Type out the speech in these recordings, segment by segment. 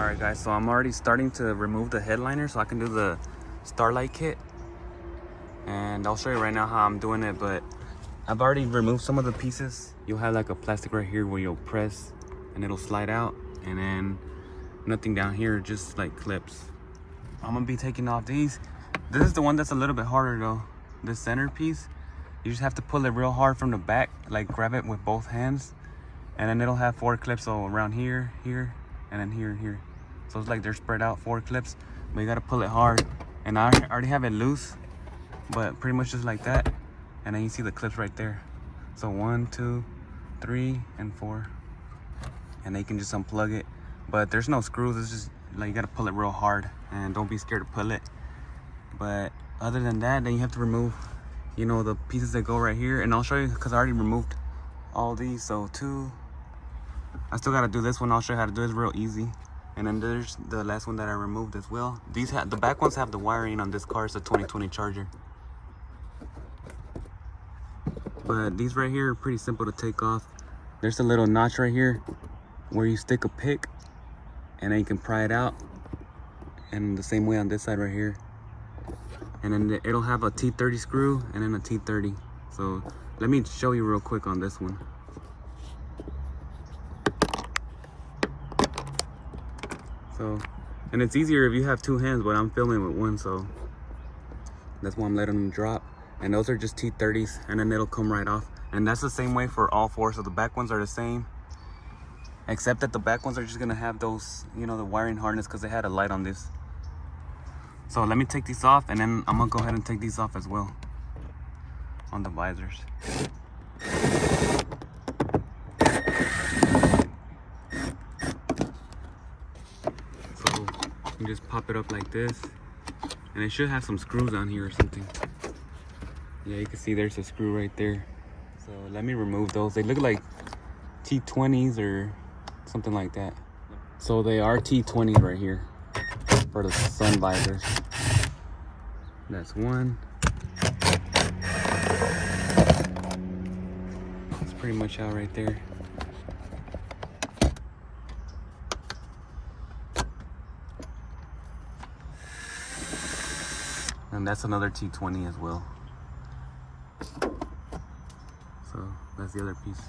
Alright guys, so I'm already starting to remove the headliner so I can do the Starlight kit. And I'll show you right now how I'm doing it, but I've already removed some of the pieces. You'll have like a plastic right here where you'll press and it'll slide out, and then nothing down here, just like clips. I'm gonna be taking off these. This is the one that's a little bit harder though. This center piece, you just have to pull it real hard from the back, like grab it with both hands, and then it'll have 4 clips, so around here, here, and then here and here. So it's like they're spread out 4 clips, but you gotta pull it hard. And I already have it loose, but pretty much just like that. And then you see the clips right there. So 1, 2, 3, and 4. And then you can just unplug it. But there's no screws, it's just like you gotta pull it real hard, and don't be scared to pull it. But other than that, then you have to remove, you know, the pieces that go right here. And I'll show you, because I already removed all these. So 2, I still gotta do this one. I'll show you how to do it. It's real easy. And then there's the last one that I removed as well. These the back ones have the wiring on this car. It's a 2020 Charger. But these right here are pretty simple to take off. There's a little notch right here where you stick a pick, and then you can pry it out. And the same way on this side right here. And then it'll have a T30 screw and then a T30. So let me show you real quick on this one. So, and it's easier if you have 2 hands, but I'm filming with one, so that's why I'm letting them drop. And those are just T30s, and then it'll come right off. And that's the same way for all 4. So the back ones are the same, except that the back ones are just gonna have those, you know, the wiring harness, because they had a light on this. So let me take these off, and then I'm gonna go ahead and take these off as well on the visors. You just pop it up like this, and it should have some screws on here or something. Yeah, you can see there's a screw right there. So let me remove those. They look like T20s or something like that. So they are T20s right here for the sun visors. That's one. That's pretty much out right there. And that's another T20 as well. So that's the other piece.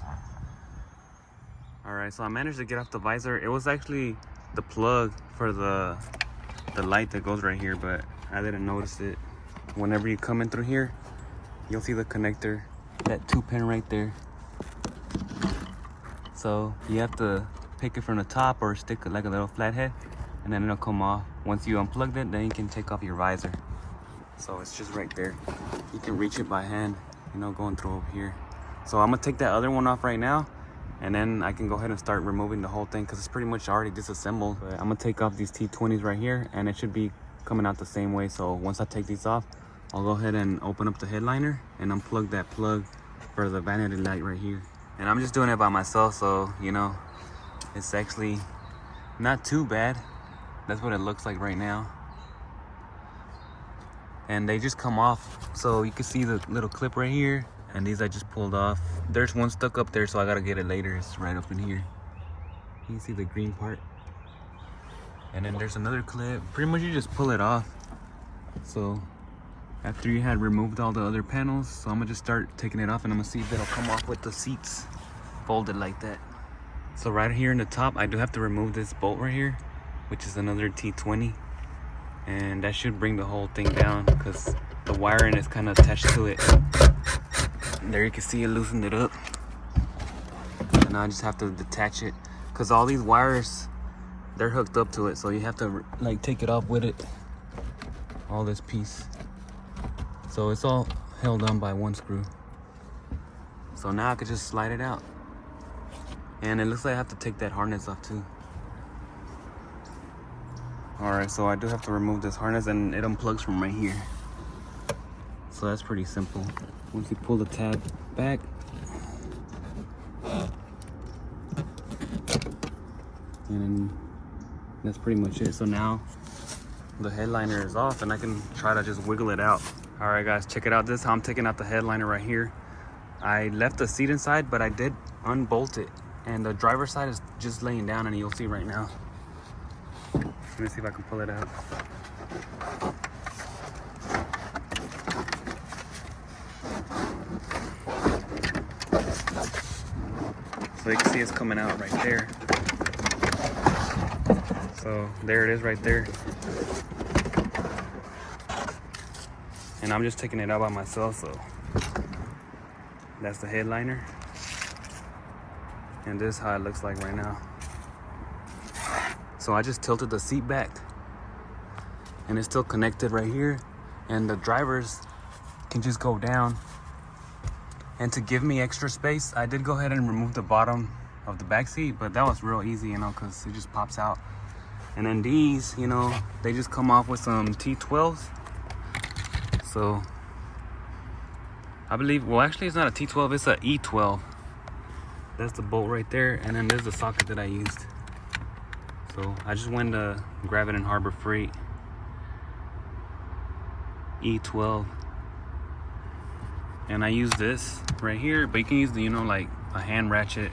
Alright, so I managed to get off the visor. It was actually the plug for the light that goes right here, but I didn't notice it. Whenever you come in through here, you'll see the connector, that 2-pin right there. So you have to pick it from the top or stick it like a little flathead, and then it'll come off. Once you unplug it, then you can take off your visor. So it's just right there. You can reach it by hand, you know, going through over here. So I'm gonna take that other one off right now, and then I can go ahead and start removing the whole thing, because it's pretty much already disassembled. But I'm gonna take off these T20s right here, and it should be coming out the same way. So once I take these off, I'll go ahead and open up the headliner and unplug that plug for the vanity light right here. And I'm just doing it by myself, so you know, it's actually not too bad. That's what it looks like right now. And they just come off, so you can see the little clip right here, and these I just pulled off. There's one stuck up there, so I gotta get it later. It's right up in here. You can see the green part. And then there's another clip. Pretty much you just pull it off. So after you had removed all the other panels, so I'm gonna just start taking it off, and I'm gonna see if it'll come off with the seats folded like that. So right here in the top, I do have to remove this bolt right here, which is another T20. And that should bring the whole thing down, because the wiring is kind of attached to it. And there you can see it loosened it up. And now I just have to detach it, because all these wires, they're hooked up to it, so you have to like take it off with it, all this piece. So it's all held on by one screw. So now I could just slide it out. And it looks like I have to take that harness off too. Alright, so I do have to remove this harness, and it unplugs from right here. So that's pretty simple. Once you pull the tab back, and then that's pretty much it. So now the headliner is off, and I can try to just wiggle it out. Alright guys, check it out. This is how I'm taking out the headliner right here. I left the seat inside, but I did unbolt it, and the driver's side is just laying down, and you'll see right now. Let me see if I can pull it out. So you can see it's coming out right there. So there it is right there. And I'm just taking it out by myself, so that's the headliner. And this is how it looks like right now. So I just tilted the seat back and it's still connected right here. And the drivers can just go down. And to give me extra space, I did go ahead and remove the bottom of the back seat, but that was real easy, you know, cause it just pops out. And then these, you know, they just come off with some T12s. So I believe, well, actually it's not a T12, it's a E12. That's the bolt right there. And then there's the socket that I used. So I just went to grab it in Harbor Freight. E12. And I use this right here, but you can use the, you know, like a hand ratchet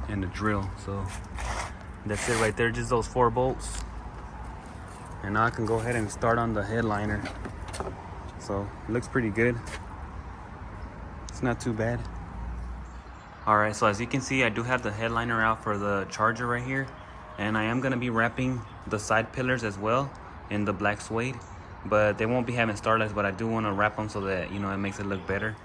and a drill. So that's it right there, just those 4 bolts. And now I can go ahead and start on the headliner. So it looks pretty good. It's not too bad. All right, so as you can see, I do have the headliner out for the Charger right here. And I am gonna be wrapping the side pillars as well in the black suede. But they won't be having starlights, but I do wanna wrap them so that, you know, it makes it look better.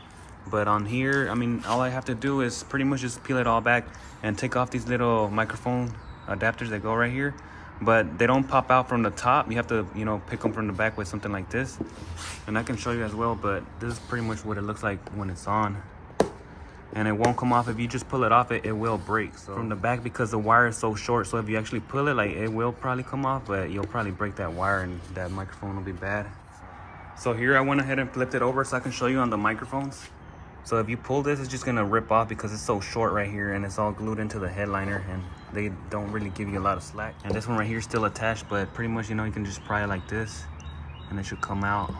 But on here, I mean, all I have to do is pretty much just peel it all back and take off these little microphone adapters that go right here. But they don't pop out from the top. You have to, you know, pick them from the back with something like this. And I can show you as well, but this is pretty much what it looks like when it's on. And it won't come off. If you just pull it off, it will break. So from the back, because the wire is so short, so if you actually pull it, like, it will probably come off, but you'll probably break that wire and that microphone will be bad. So here I went ahead and flipped it over so I can show you on the microphones. So if you pull this, it's just gonna rip off because it's so short right here and it's all glued into the headliner and they don't really give you a lot of slack. And this one right here is still attached, but pretty much, you know, you can just pry it like this and it should come out.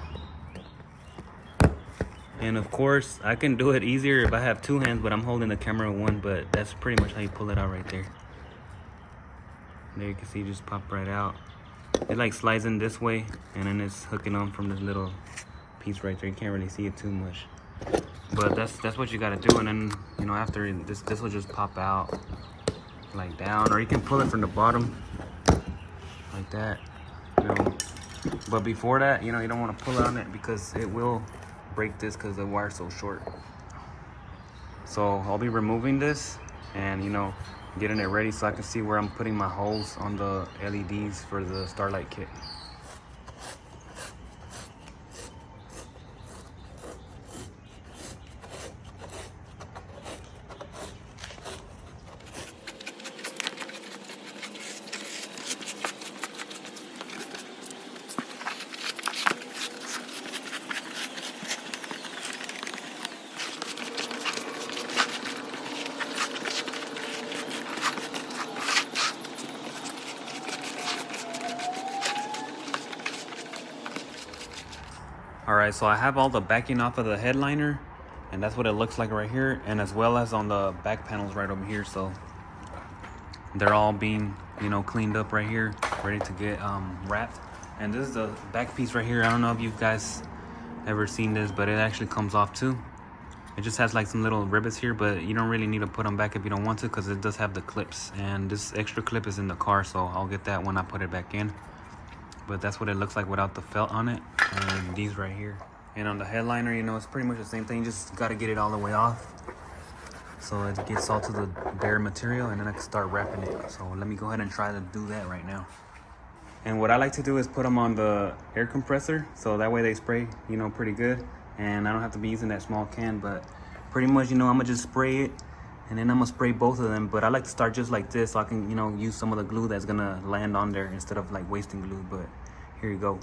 And of course, I can do it easier if I have 2 hands, but I'm holding the camera in one, but that's pretty much how you pull it out right there. There you can see it just pop right out. It like slides in this way and then it's hooking on from this little piece right there. You can't really see it too much. But that's what you gotta do, and then, you know, after this will just pop out like down, or you can pull it from the bottom like that, you know. But before that, you know, you don't want to pull on it because it will break this because the wire's so short. So I'll be removing this and, you know, getting it ready so I can see where I'm putting my holes on the LEDs for the Starlight kit. All right, so I have all the backing off of the headliner, and that's what it looks like right here, and as well as on the back panels right over here. So they're all being, you know, cleaned up right here, ready to get wrapped. And this is the back piece right here. I don't know if you guys ever seen this, but it actually comes off too. It just has like some little rivets here, but you don't really need to put them back if you don't want to, because it does have the clips, and this extra clip is in the car, so I'll get that when I put it back in. But that's what it looks like without the felt on it, and these right here. And on the headliner, you know, it's pretty much the same thing. You just got to get it all the way off so it gets all to the bare material, and then I can start wrapping it. So let me go ahead and try to do that right now. And what I like to do is put them on the air compressor, so that way they spray, you know, pretty good, and I don't have to be using that small can. But pretty much, you know, I'm gonna just spray it, and then I'm gonna spray both of them. But I like to start just like this so I can, you know, use some of the glue that's gonna land on there instead of like wasting glue. But here you go.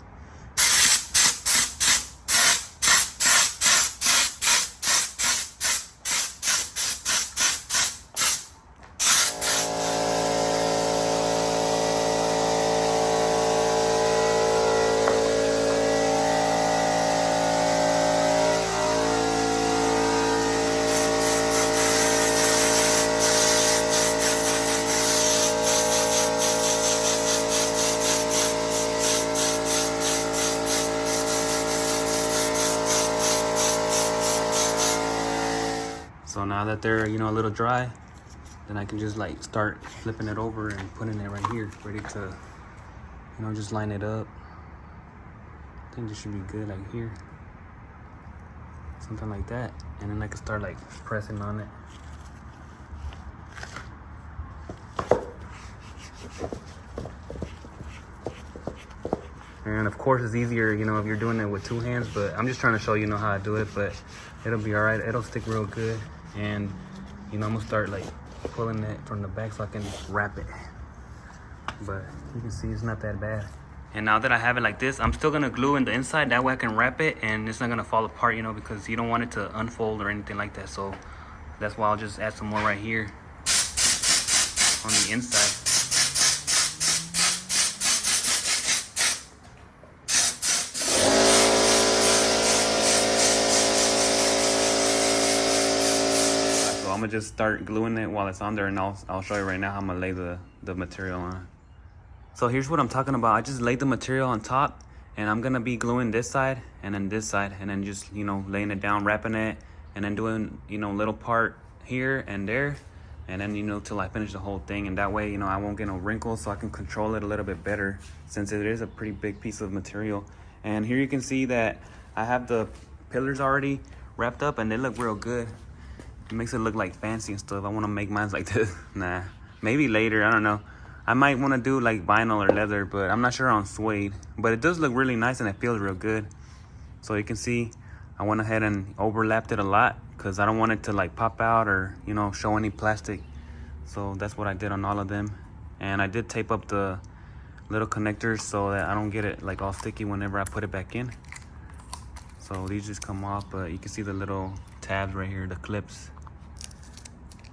So now that they're, you know, a little dry, then I can just like start flipping it over and putting it right here, ready to, you know, just line it up. I think this should be good, like here. Something like that. And then I can start like pressing on it. And of course it's easier, you know, if you're doing it with two hands, but I'm just trying to show you know how I do it, but it'll be all right. It'll stick real good. And, you know, I'm gonna start like pulling it from the back so I can wrap it. But you can see it's not that bad. And now that I have it like this, I'm still gonna glue in the inside. That way I can wrap it and it's not gonna fall apart, you know, because you don't want it to unfold or anything like that. So that's why I'll just add some more right here on the inside. So I'm gonna just start gluing it while it's on there, and I'll show you right now how I'm gonna lay the material on. So here's what I'm talking about. I just laid the material on top, and I'm gonna be gluing this side and then this side, and then just, you know, laying it down, wrapping it, and then doing, you know, little part here and there, and then, you know, till I finish the whole thing. And that way, you know, I won't get no wrinkles, so I can control it a little bit better, since it is a pretty big piece of material. And here you can see that I have the pillars already wrapped up, and they look real good. It makes it look like fancy and stuff. I want to make mine like this. Nah, maybe later, I don't know. I might want to do like vinyl or leather, but I'm not sure on suede. But it does look really nice and it feels real good. So you can see I went ahead and overlapped it a lot because I don't want it to like pop out or, you know, show any plastic. So that's what I did on all of them. And I did tape up the little connectors so that I don't get it like all sticky whenever I put it back in. So these just come off, but you can see the little tabs right here, the clips.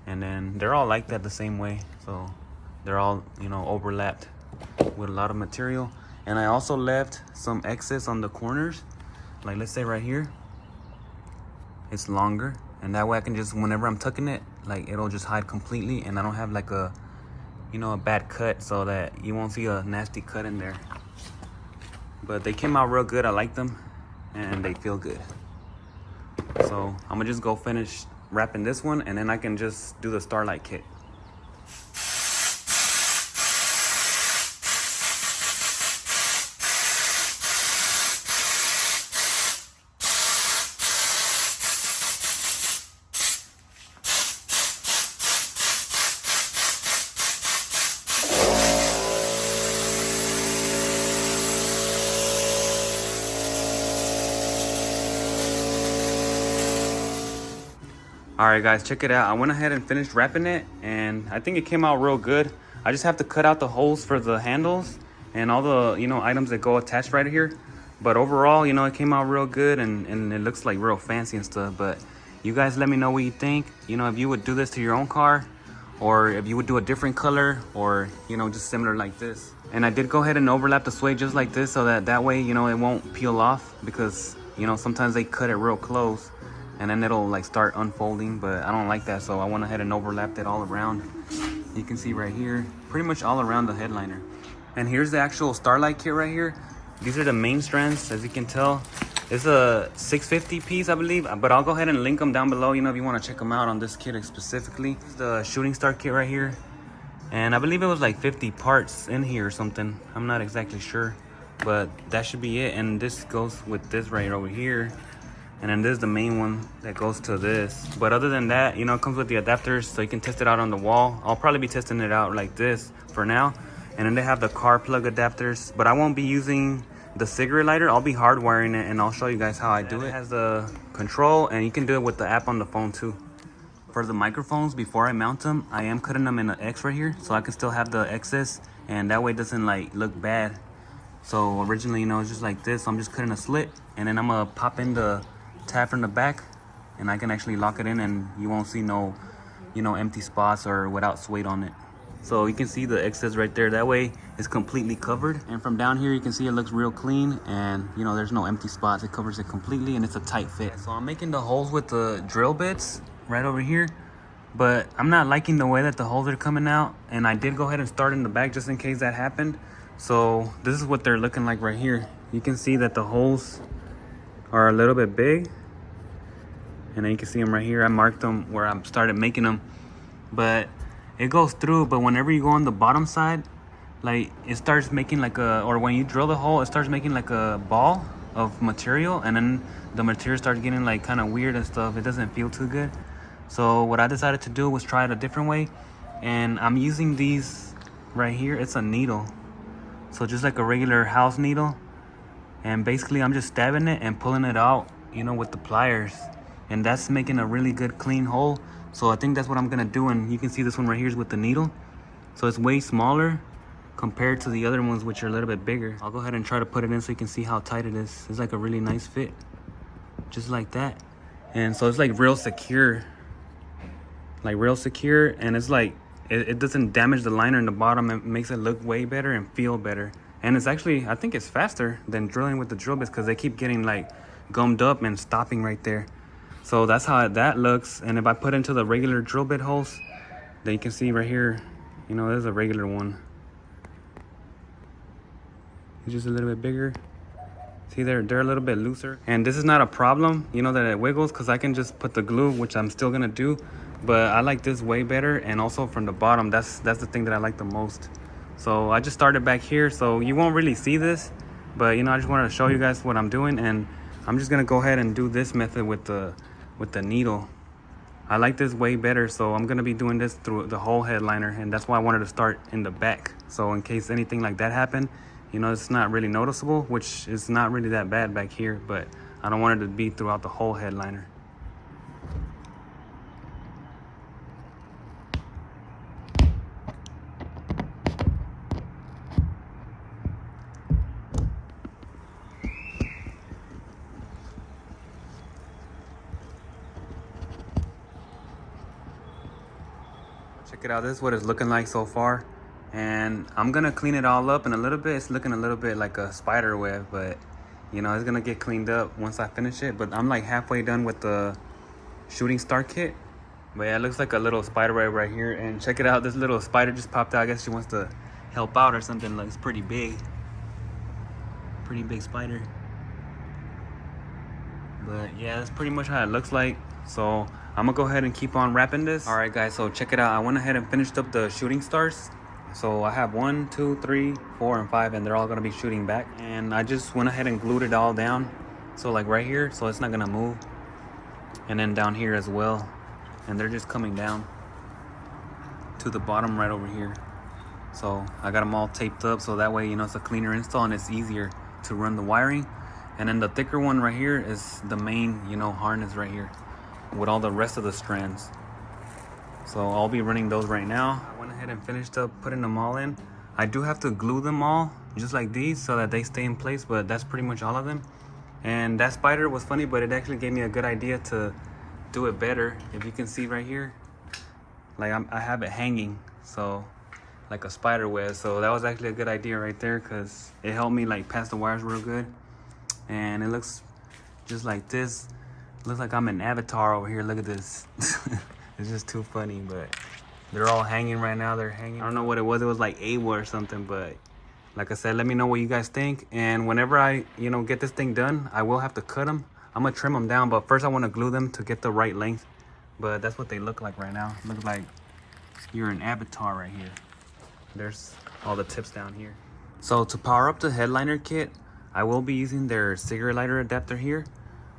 And then they're all like that the same way. So they're all, you know, overlapped with a lot of material. And I also left some excess on the corners. Like let's say right here, it's longer. And that way I can just, whenever I'm tucking it, like it'll just hide completely. And I don't have like a, you know, a bad cut, so that you won't see a nasty cut in there. But they came out real good. I like them and they feel good. So I'm gonna just go finish wrapping this one, and then I can just do the Starlight kit. All right guys, check it out. I went ahead and finished wrapping it, and I think it came out real good. I just have to cut out the holes for the handles and all the, you know, items that go attached right here. But overall, you know, it came out real good, and it looks like real fancy and stuff. But you guys let me know what you think. You know, if you would do this to your own car, or if you would do a different color, or, you know, just similar like this. And I did go ahead and overlap the suede just like this, so that way, you know, it won't peel off, because, you know, sometimes they cut it real close and then it'll like start unfolding, but I don't like that, so I went ahead and overlapped it all around. You can see right here, pretty much all around the headliner. And here's the actual Starlight kit right here. These are the main strands, as you can tell. It's a 650 piece, I believe, but I'll go ahead and link them down below, you know, if you want to check them out on this kit specifically. The shooting star kit right here, and I believe it was like 50 parts in here or something. I'm not exactly sure, but that should be it. And this goes with this right over here. And then this is the main one that goes to this. But other than that, you know, it comes with the adapters, so you can test it out on the wall. I'll probably be testing it out like this for now. And then they have the car plug adapters, but I won't be using the cigarette lighter. I'll be hardwiring it, and I'll show you guys how I do it. It has the control, and you can do it with the app on the phone too. For the microphones, before I mount them, I am cutting them in an X right here, so I can still have the excess, and that way it doesn't like look bad. So originally, you know, it's just like this. So I'm just cutting a slit, and then I'm gonna pop in the tab from the back, and I can actually lock it in, and you won't see no, you know, empty spots or without suede on it. So you can see the excess right there. That way it's completely covered, and from down here you can see it looks real clean, and you know, there's no empty spots. It covers it completely, and it's a tight fit. So I'm making the holes with the drill bits right over here, but I'm not liking the way that the holes are coming out, and I did go ahead and start in the back just in case that happened. So this is what they're looking like right here. You can see that the holes are a little bit big, And then you can see them right here. I marked them where I started making them, but it goes through. But whenever you go on the bottom side, like it starts making like a, or when you drill the hole, it starts making like a ball of material, and then the material starts getting like kind of weird and stuff. It doesn't feel too good. So what I decided to do was try it a different way, and I'm using these right here. It's a needle, so just like a regular house needle, and basically I'm just stabbing it and pulling it out, you know, with the pliers, and that's making a really good clean hole. So I think that's what I'm gonna do. And you can see this one right here is with the needle, so it's way smaller compared to the other ones, which are a little bit bigger. I'll go ahead and try to put it in so you can see how tight it is. It's like a really nice fit, just like that. And so it's like real secure, and it's like it doesn't damage the liner in the bottom. It makes it look way better and feel better. And it's actually, I think it's faster than drilling with the drill bits, because they keep getting like gummed up and stopping right there. So that's how that looks. And if I put into the regular drill bit holes, then you can see right here, you know, there's a regular one. It's just a little bit bigger. See, they're a little bit looser. And this is not a problem, you know, that it wiggles, because I can just put the glue, which I'm still gonna do. But I like this way better. And also from the bottom, that's the thing that I like the most. So I just started back here, so you won't really see this, but you know, I just wanted to show you guys what I'm doing. And I'm just gonna go ahead and do this method with the needle. I like this way better, so I'm gonna be doing this through the whole headliner, and that's why I wanted to start in the back. So in case anything like that happened, you know, it's not really noticeable, which is not really that bad back here, but I don't want it to be throughout the whole headliner. Check it out, this is what it's looking like so far. And I'm gonna clean it all up in a little bit. It's looking a little bit like a spider web, but you know, it's gonna get cleaned up once I finish it. But I'm like halfway done with the shooting star kit. But yeah, it looks like a little spider web right here. And check it out, this little spider just popped out. I guess she wants to help out or something. Looks pretty big spider. But yeah, that's pretty much how it looks like. So I'm gonna go ahead and keep on wrapping this. All right guys, so check it out. I went ahead and finished up the shooting stars. So I have 1, 2, 3, 4, and 5, and they're all gonna be shooting back. And I just went ahead and glued it all down. So like right here, so it's not gonna move. And then down here as well. And they're just coming down to the bottom right over here. So I got them all taped up, so that way, you know, it's a cleaner install and it's easier to run the wiring. And then the thicker one right here is the main, you know, harness right here with all the rest of the strands. So I'll be running those right now. I went ahead and finished up putting them all in. I do have to glue them all just like these so that they stay in place, but that's pretty much all of them. And that spider was funny, but it actually gave me a good idea to do it better. If you can see right here, like I have it hanging, so like a spider web. So that was actually a good idea right there, because it helped me like pass the wires real good. And it looks just like this. It looks like I'm an avatar over here. Look at this. It's just too funny, but they're all hanging right now. They're hanging. I don't know what it was. It was like AWA or something, but like I said, let me know what you guys think. And whenever I, you know, get this thing done, I will have to cut them. I'm gonna trim them down, but first I want to glue them to get the right length. But that's what they look like right now. Look like you're an avatar right here. There's all the tips down here. So to power up the headliner kit, I will be using their cigarette lighter adapter here,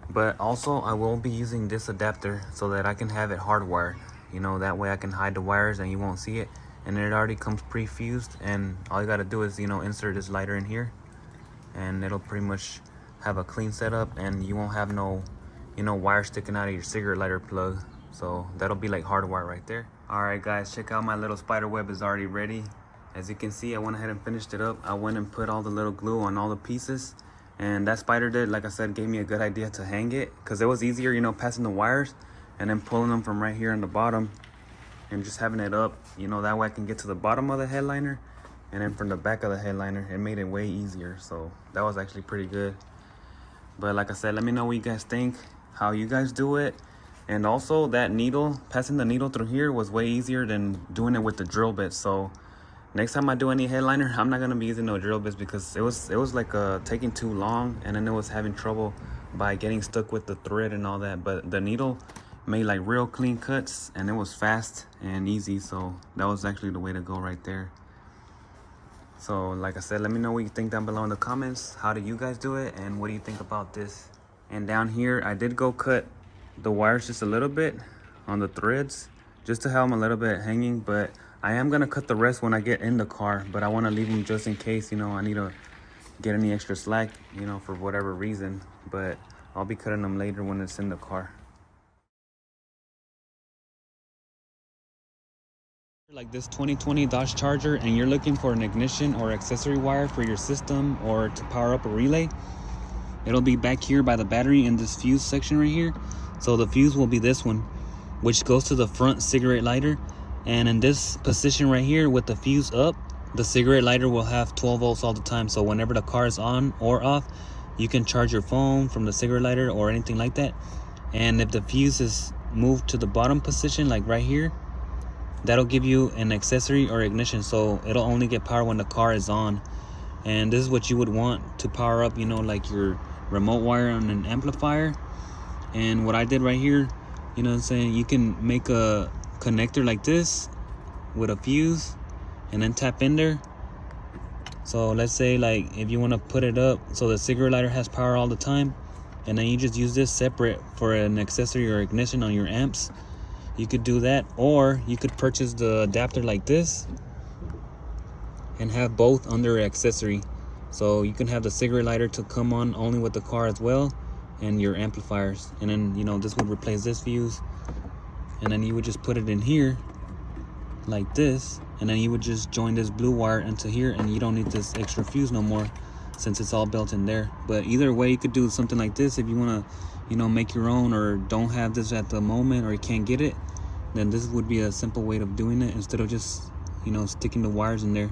but also I will be using this adapter so that I can have it hardwired. You know, that way I can hide the wires and you won't see it. And it already comes pre-fused, and all you gotta do is, you know, insert this lighter in here, and it'll pretty much have a clean setup, and you won't have no, you know, wire sticking out of your cigarette lighter plug. So that'll be like hardwired right there. All right guys, check out my little spider web is already ready. As you can see, I went ahead and finished it up. I went and put all the little glue on all the pieces, and that spider did, like I said, gave me a good idea to hang it, because it was easier, you know, passing the wires and then pulling them from right here on the bottom and just having it up, you know, that way I can get to the bottom of the headliner, and then from the back of the headliner, it made it way easier. So that was actually pretty good. But like I said, let me know what you guys think, how you guys do it. And also that needle, passing the needle through here was way easier than doing it with the drill bit. So next time I do any headliner, I'm not gonna be using no drill bits, because it was like taking too long, and then it was having trouble by getting stuck with the thread and all that. But the needle made like real clean cuts, and it was fast and easy, so that was actually the way to go right there. So like I said, let me know what you think down below in the comments. How do you guys do it, and what do you think about this? And down here I did go cut the wires just a little bit on the threads just to have them a little bit hanging, but I am gonna cut the rest when I get in the car. But I want to leave them just in case, you know, I need to get any extra slack, you know, for whatever reason. But I'll be cutting them later when it's in the car. Like this 2020 Dodge Charger, and you're looking for an ignition or accessory wire for your system or to power up a relay, it'll be back here by the battery in this fuse section right here. So the fuse will be this one, which goes to the front cigarette lighter. And in this position right here with the fuse up, the cigarette lighter will have 12 volts all the time. So whenever the car is on or off, you can charge your phone from the cigarette lighter or anything like that. And if the fuse is moved to the bottom position, like right here, that'll give you an accessory or ignition, so it'll only get power when the car is on. And this is what you would want to power up, you know, like your remote wire on an amplifier. And what I did right here, you know what I'm saying, you can make a connector like this with a fuse and then tap in there. So let's say like if you want to put it up so the cigarette lighter has power all the time, and then you just use this separate for an accessory or ignition on your amps, you could do that. Or you could purchase the adapter like this and have both under accessory, so you can have the cigarette lighter to come on only with the car as well, and your amplifiers. And then, you know, this would replace this fuse, and then you would just put it in here like this, and then you would just join this blue wire into here, and you don't need this extra fuse no more since it's all built in there. But either way, you could do something like this if you want to, you know, make your own, or don't have this at the moment, or you can't get it. Then this would be a simple way of doing it instead of just, you know, sticking the wires in there.